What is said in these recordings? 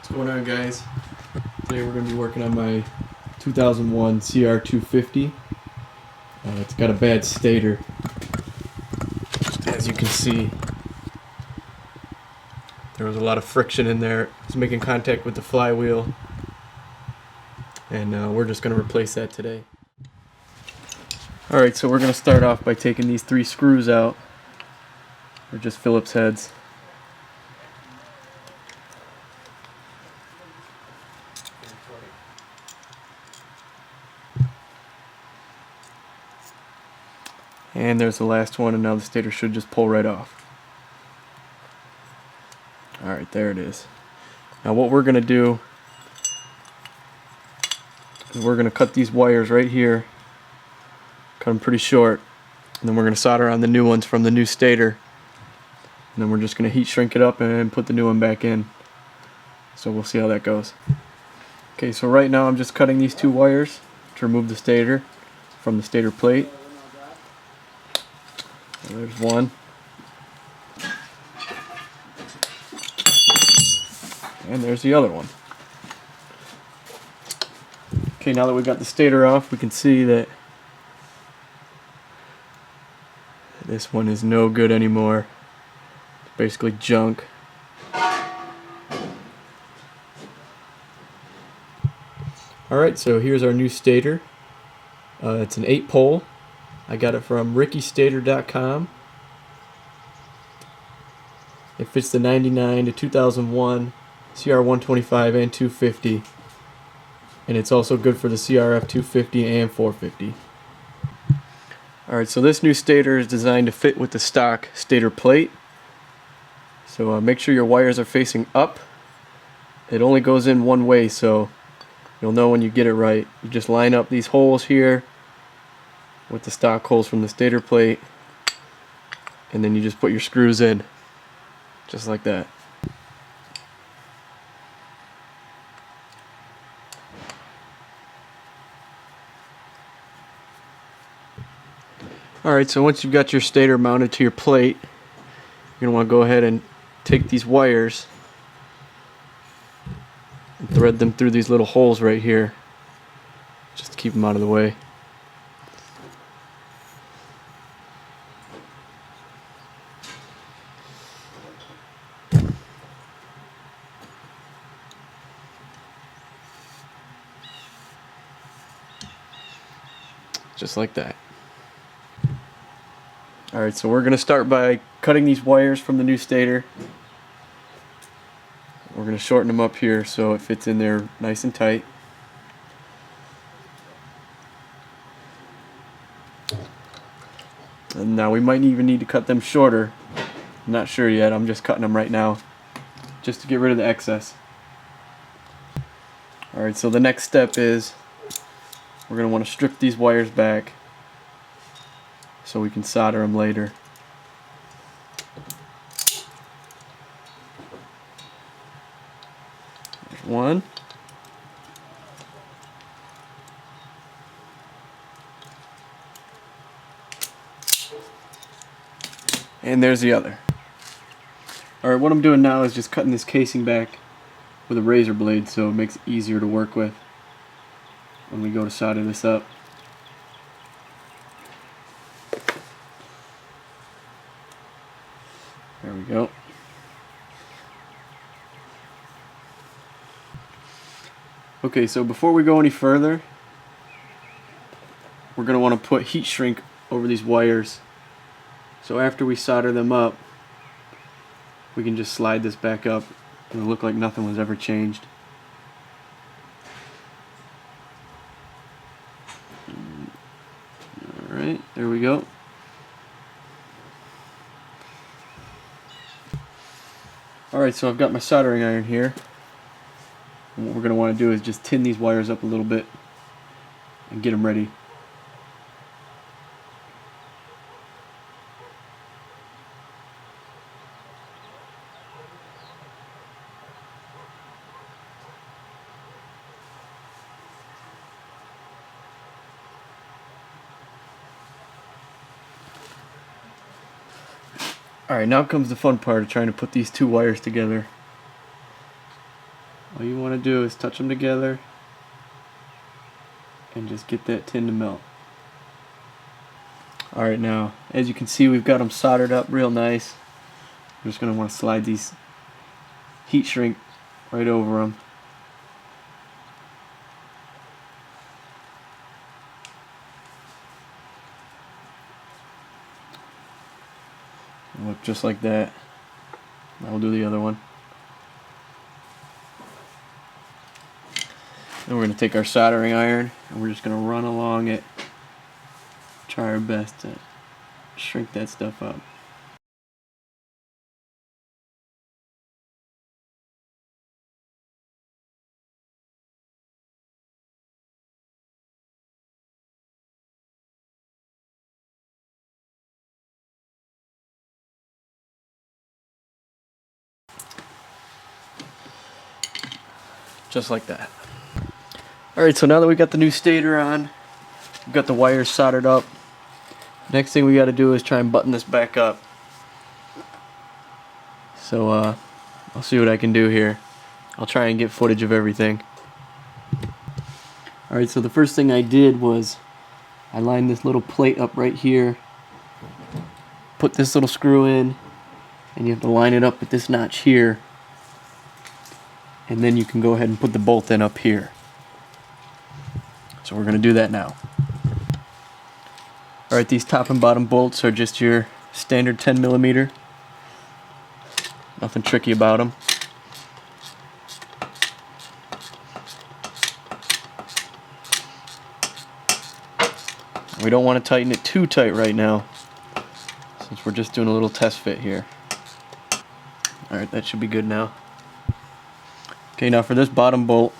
What's going on, guys? Today we're going to be working on my 2001 CR250. It's got a bad stator, as you can see. There was a lot of friction in there. It's making contact with the flywheel, and we're just going to replace that today. Alright, so we're going to start off by taking these 3 screws out. They're just Phillips heads. And there's the last one, and now the stator should just pull right off. Alright, there it is. Now what we're going to do is we're going to cut these wires right here, cut them pretty short, and then we're going to solder on the new ones from the new stator, and then we're just going to heat shrink it up and put the new one back in. So we'll see how that goes. Okay, so right now I'm just cutting these 2 wires to remove the stator from the stator plate. So there's one. And there's the other one. Okay, now that we've got the stator off, we can see that this one is no good anymore. It's basically junk. Alright, so here's our new stator. It's an 8-pole. I got it from rickystator.com. It fits the 99 to 2001 CR125 and 250, and it's also good for the CRF250 and 450. Alright, so this new stator is designed to fit with the stock stator plate. So make sure your wires are facing up. It only goes in one way, so you'll know when you get it right. You just line up these holes here with the stock holes from the stator plate, and then you just put your screws in, just like that. Alright, so once you've got your stator mounted to your plate, you're going to want to go ahead and take these wires and thread them through these little holes right here, just to keep them out of the way. Just like that. Alright, so we're going to start by cutting these wires from the new stator. We're going to shorten them up here so it fits in there nice and tight. And now we might even need to cut them shorter. I'm not sure yet. I'm just cutting them right now, just to get rid of the excess. Alright, so the next step is we're going to want to strip these wires back so we can solder them later. There's one. And there's the other. Alright, what I'm doing now is just cutting this casing back with a razor blade so it makes it easier to work with when we go to solder this up. There we go. Okay, so before we go any further, we're going to want to put heat shrink over these wires. So after we solder them up, we can just slide this back up and it'll look like nothing was ever changed. Alright, there we go. Alright, so I've got my soldering iron here. And what we're going to want to do is just tin these wires up a little bit and get them ready. Alright, now comes the fun part of trying to put these 2 wires together. All you want to do is touch them together and just get that tin to melt. Alright, now as you can see, we've got them soldered up real nice. I'm just going to want to slide these heat shrink right over them. Look just like that. Now we'll do the other one. Then we're going to take our soldering iron and we're just going to run along it. Try our best to shrink that stuff up. Just like that. Alright, so now that we got the new stator on, we've got the wires soldered up. Next thing we got to do is try and button this back up. So I'll see what I can do here. I'll try and get footage of everything. Alright, so the first thing I did was I lined this little plate up right here, put this little screw in, and you have to line it up with this notch here, and then you can go ahead and put the bolt in up here. So we're going to do that now. Alright, these top and bottom bolts are just your standard 10mm. Nothing tricky about them. We don't want to tighten it too tight right now, since we're just doing a little test fit here. Alright, that should be good now. Okay, now for this bottom bolt,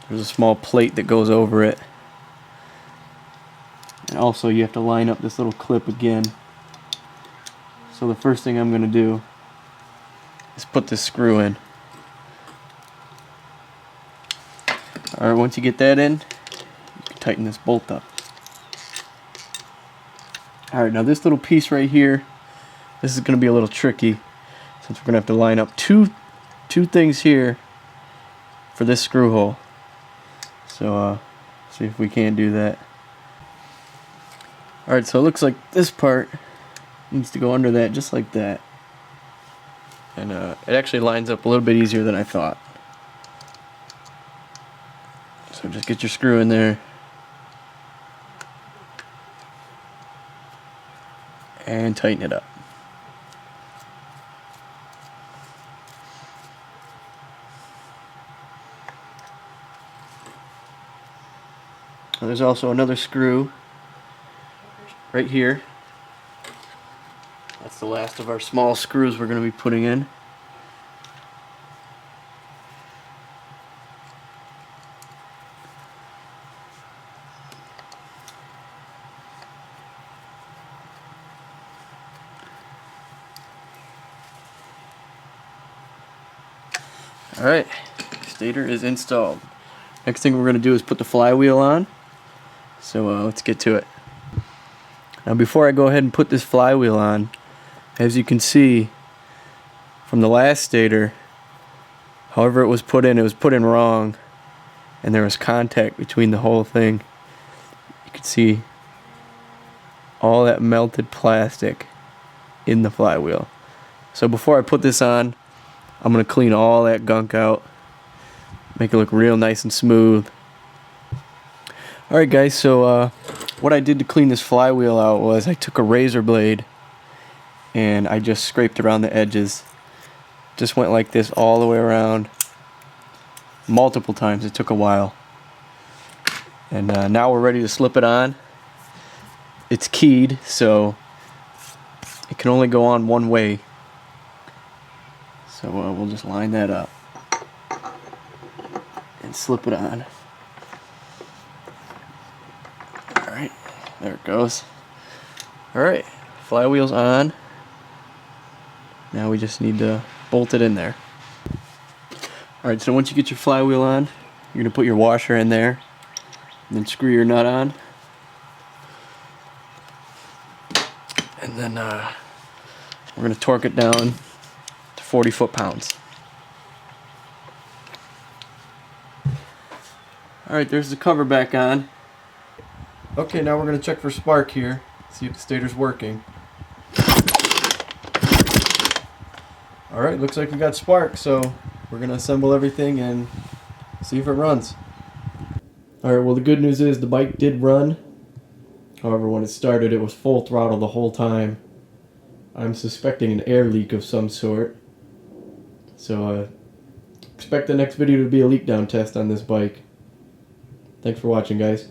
there's a small plate that goes over it. And also you have to line up this little clip again. So the first thing I'm going to do is put this screw in. Alright, once you get that in, you can tighten this bolt up. Alright, now this little piece right here, this is going to be a little tricky, since we're going to have to line up two things here for this screw hole. So see if we can't do that. Alright, so it looks like this part needs to go under that, just like that. And it actually lines up a little bit easier than I thought. So just get your screw in there. And tighten it up. And there's also another screw right here. That's the last of our small screws we're going to be putting in. Alright, stator is installed. Next thing we're going to do is put the flywheel on. So let's get to it. Now before I go ahead and put this flywheel on, as you can see from the last stator, however it was put in wrong, and there was contact between the whole thing. You can see all that melted plastic in the flywheel. So before I put this on, I'm going to clean all that gunk out, make it look real nice and smooth. Alright guys, so what I did to clean this flywheel out was I took a razor blade and I just scraped around the edges. Just went like this all the way around, multiple times. It took a while. And now we're ready to slip it on. It's keyed, so it can only go on one way. So we'll just line that up and slip it on. Alright, there it goes. Alright, flywheel's on. Now we just need to bolt it in there. Alright, so once you get your flywheel on, you're going to put your washer in there, and then screw your nut on. And then we're going to torque it down to 40 foot-pounds. Alright, there's the cover back on. Okay, now we're going to check for spark here. See if the stator's working. Alright, looks like we got spark, so we're going to assemble everything and see if it runs. Alright, well the good news is the bike did run. However, when it started it was full throttle the whole time. I'm suspecting an air leak of some sort. So expect the next video to be a leak down test on this bike. Thanks for watching, guys.